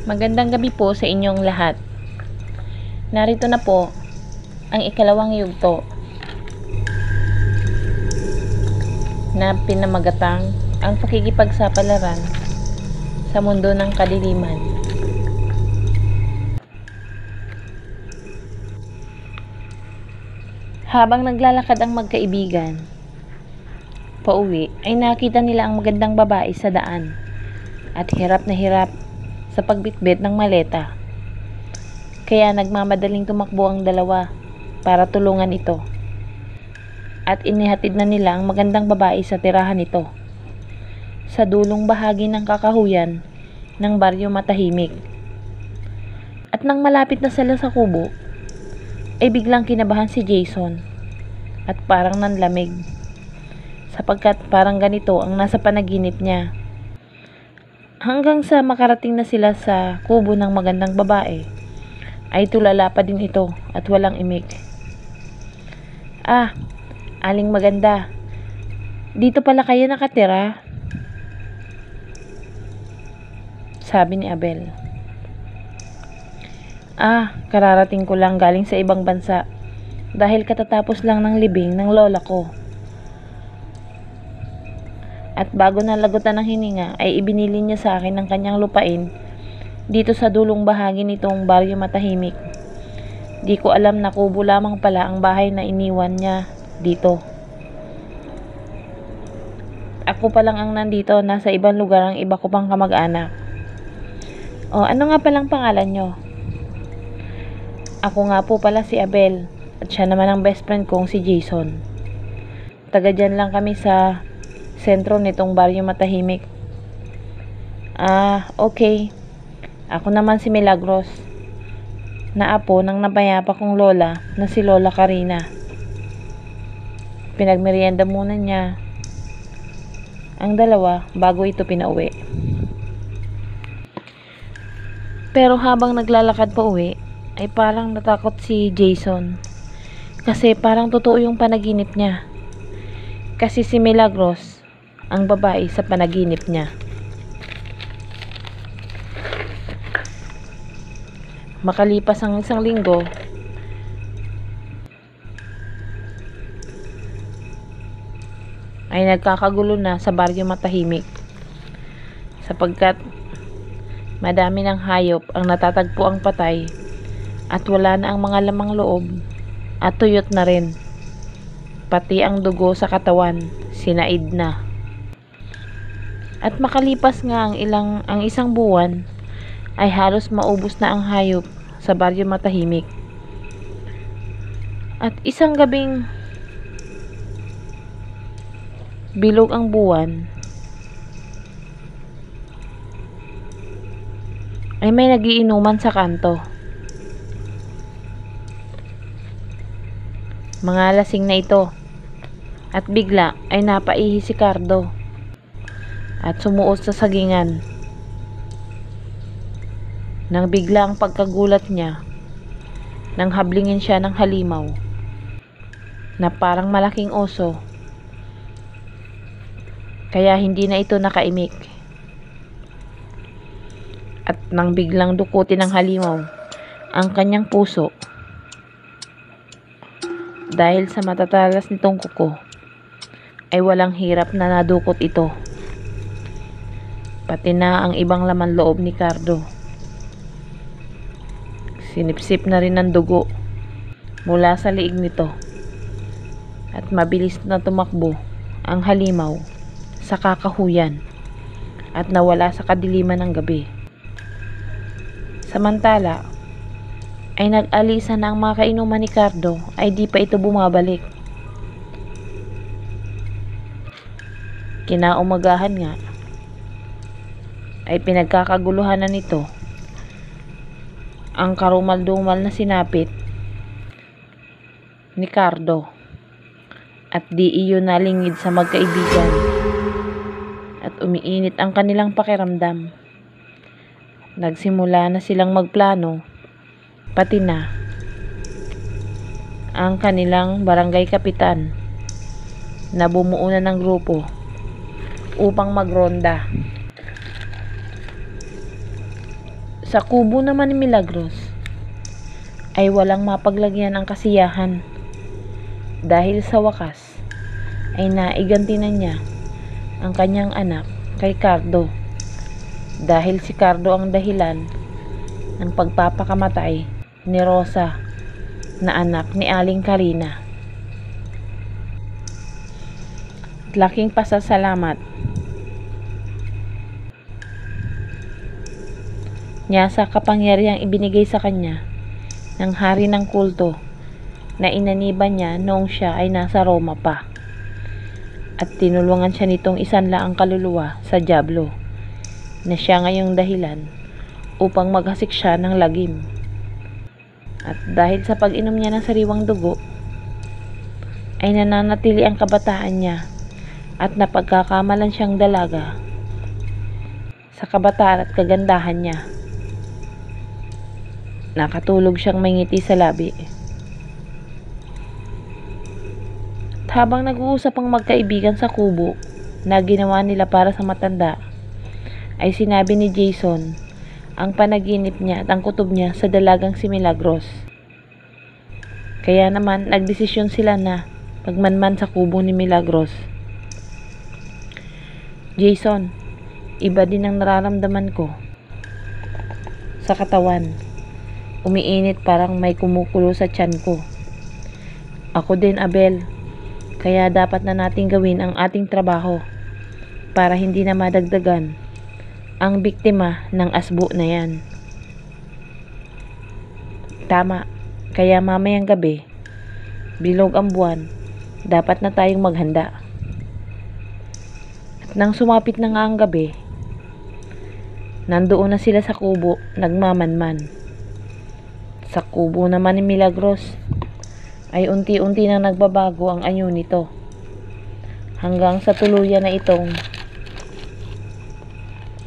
Magandang gabi po sa inyong lahat. Narito na po ang ikalawang yugto na pinamagatang ang pakikipagsapalaran sa mundo ng kadiliman. Habang naglalakad ang magkaibigan pauwi, ay nakita nila ang magandang babae sa daan at hirap na hirap sa pagbitbit ng maleta. Kaya nagmamadaling tumakbo ang dalawa para tulungan ito. At inihatid na nila ang magandang babae sa tirahan nito sa dulong bahagi ng kakahuyan ng baryo Matahimik. At nang malapit na sila sa kubo, ay biglang kinabahan si Jason at parang nanlamig sapagkat parang ganito ang nasa panaginip niya. Hanggang sa makarating na sila sa kubo ng magandang babae, ay tulala pa din ito at walang imik. Aling maganda, dito pala kayo nakatira? Sabi ni Abel. Kararating ko lang galing sa ibang bansa dahil katatapos lang ng libing ng lola ko. At bago nalagutan ng hininga ay ibinili niya sa akin ang kanyang lupain dito sa dulong bahagi nitong baryo Matahimik. Di ko alam na kubo lamang pala ang bahay na iniwan niya dito. Ako pa lang ang nandito, nasa ibang lugar ang iba ko pang kamag-anak. Ano nga palang pangalan nyo? Ako nga po pala si Abel at siya naman ang best friend kong si Jason. Taga dyan lang kami sa sentro nitong baryo Matahimik. Okay. Ako naman si Milagros, na apo ng napayapa kong lola na si Lola Karina. Pinagmerienda muna niya ang dalawa bago ito pinauwi. Pero habang naglalakad pa uwi, ay parang natakot si Jason kasi parang totoo yung panaginip niya. Kasi si Milagros ang babae sa panaginip niya. Makalipas ang isang linggo, ay nagkakagulo na sa baryo Matahimik sapagkat madami ng hayop ang natatagpo ang patay at wala na ang mga lamang loob at tuyot na rin. Pati ang dugo sa katawan, sinaid na. At makalipas nga ang isang buwan, ay halos maubos na ang hayop sa baryo Matahimik. At isang gabing bilog ang buwan, ay may nagiinuman sa kanto. Mga lasing na ito. At bigla ay napaihi si Cardo at sumuot sa sagingan. Nang bigla ang pagkagulat niya, nang hablingin siya ng halimaw na parang malaking oso. Kaya hindi na ito nakaimik. At nang biglang dukutin ng halimaw ang kanyang puso dahil sa matatalas nitong kuko, ay walang hirap na nadukot ito. Pati na ang ibang laman loob ni Cardo. Sinipsip na rin ng dugo mula sa liig nito at mabilis na tumakbo ang halimaw sa kakahuyan at nawala sa kadiliman ng gabi. Samantala ay nag-alisa na ang mga kainuman ni Cardo ay di pa ito bumabalik. Kinaumagahan nga ay pinagkakaguluhan na nito ang karumal-dumal na sinapit ni Cardo at di iyon nalingid sa magkaibigan at umiinit ang kanilang pakiramdam. Nagsimula na silang magplano, pati na ang kanilang barangay kapitan na bumuo na ng grupo upang magronda Sa kubo naman ni Milagros ay walang mapaglagyan ang kasiyahan dahil sa wakas ay naiganti na niya ang kanyang anak kay Cardo dahil si Cardo ang dahilan ng pagpapakamatay ni Rosa na anak ni Aling Karina. Laking pasasalamat niya sa kapangyarihang ibinigay sa kanya ng hari ng kulto na inaniban niya noong siya ay nasa Roma pa, at tinulungan siya nitong isanla ang kaluluwa sa dyablo na siya ngayong dahilan upang maghasik siya ng lagim. At dahil sa pag-inom niya ng sariwang dugo ay nananatili ang kabataan niya at napagkakamalan siyang dalaga sa kabataan at kagandahan niya. Nakatulog siyang may ngiti sa labi. At habang nag-uusap ang magkaibigan sa kubo na ginawa nila para sa matanda, ay sinabi ni Jason ang panaginip niya at ang kutob niya sa dalagang si Milagros. Kaya naman nagdesisyon sila na pagmanman sa kubo ni Milagros. Jason, iba din ang nararamdaman ko sa katawan. Umiinit, parang may kumukulo sa tiyan ko. Ako din, Abel. Kaya dapat na nating gawin ang ating trabaho para hindi na madagdagan ang biktima ng asbo na yan. Tama. Kaya mamayang gabi, bilog ang buwan, dapat na tayong maghanda. At nang sumapit na nga ang gabi, nandoon na sila sa kubo, nagmamanman. Sa kubo naman ni Milagros ay unti-unti na nagbabago ang anyo nito hanggang sa tuluyan na itong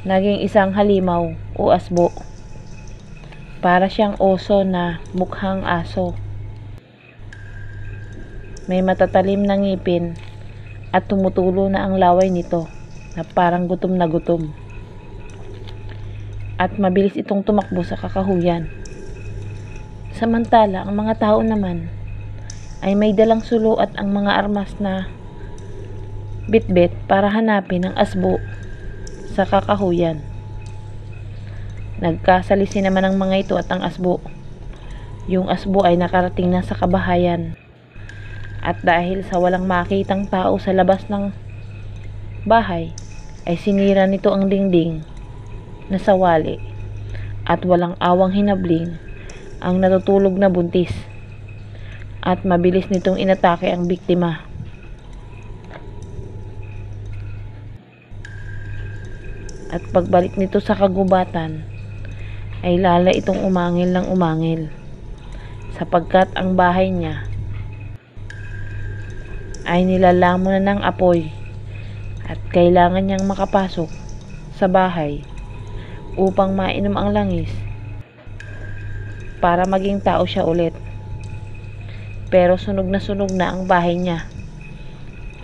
naging isang halimaw o asbo. Para siyang oso na mukhang aso. May matatalim na ngipin at tumutulo na ang laway nito na parang gutom na gutom. At mabilis itong tumakbo sa kakahuyan. Samantala, ang mga tao naman ay may dalang sulo at ang mga armas na bitbit para hanapin ang asbo sa kakahuyan. Nagkasalisi naman ang mga ito at ang asbo. Yung asbo ay nakarating na sa kabahayan. At dahil sa walang makitang tao sa labas ng bahay, ay sinira nito ang dingding na sawali at walang awang hinabling ang natutulog na buntis, at mabilis nitong inatake ang biktima. At pagbalik nito sa kagubatan ay lala itong umangil ng umangil sapagkat ang bahay niya ay nilalamon na ng apoy at kailangan niyang makapasok sa bahay upang mainom ang langis para maging tao siya ulit. Pero sunog na ang bahay niya.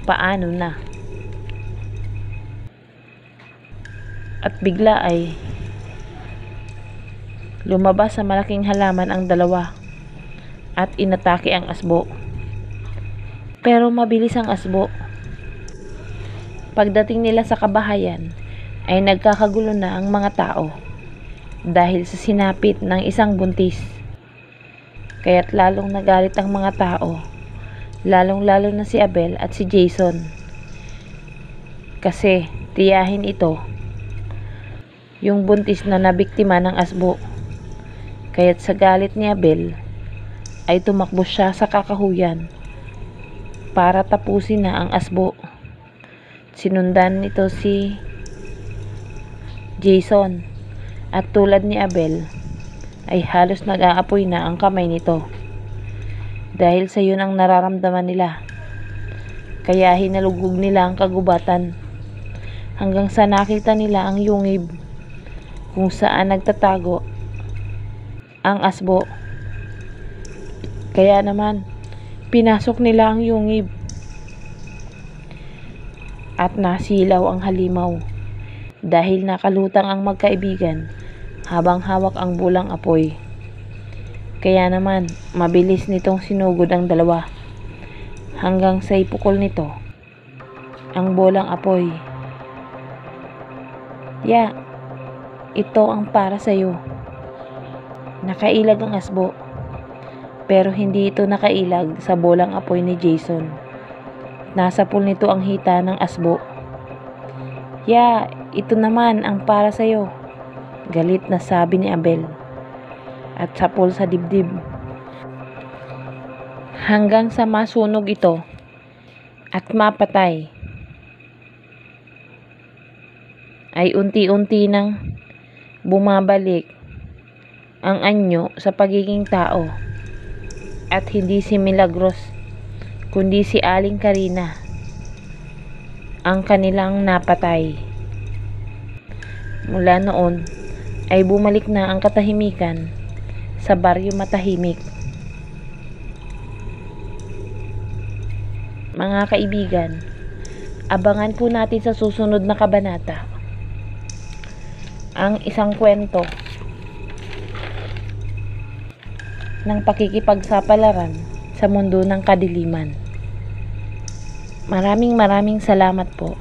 Paano na? At bigla ay lumabas sa malaking halaman ang dalawa at inatake ang asbo. Pero mabilis ang asbo. Pagdating nila sa kabahayan ay nagkakagulo na ang mga tao dahil sa sinapit ng isang buntis. Kaya't lalong nagalit ang mga tao, lalong-lalo na si Abel at si Jason. Kasi tiyahin ito yung buntis na nabiktima ng asbo. Kaya't sa galit ni Abel ay tumakbo siya sa kakahuyan para tapusin na ang asbo. Sinundan nito si Jason at tulad ni Abel ay halos nag-aapoy na ang kamay nito dahil sa yun ang nararamdaman nila. Kaya hinalugog nila ang kagubatan hanggang sa nakita nila ang yungib kung saan nagtatago ang asbo. Kaya naman pinasok nila ang yungib at nasilaw ang halimaw dahil nakalutang ang magkaibigan habang hawak ang bolang apoy. Kaya naman, mabilis nitong sinugod ang dalawa hanggang sa ipukol nito ang bolang apoy. Ya, ito ang para sa'yo. Nakailag ang asbo, pero hindi ito nakailag sa bolang apoy ni Jason. Nasa pool nito ang hita ng asbo. Ya, ito naman ang para sa'yo, galit na sabi ni Abel at sapol sa dibdib. Hanggang sa masunog ito at mapatay, ay unti-unti nang bumabalik ang anyo sa pagiging tao, at hindi si Milagros kundi si Aling Karina ang kanilang napatay. Mula noon ay bumalik na ang katahimikan sa Baryo Matahimik. Mga kaibigan, abangan po natin sa susunod na kabanata ang isang kwento ng pakikipagsapalaran sa mundo ng kadiliman. Maraming salamat po.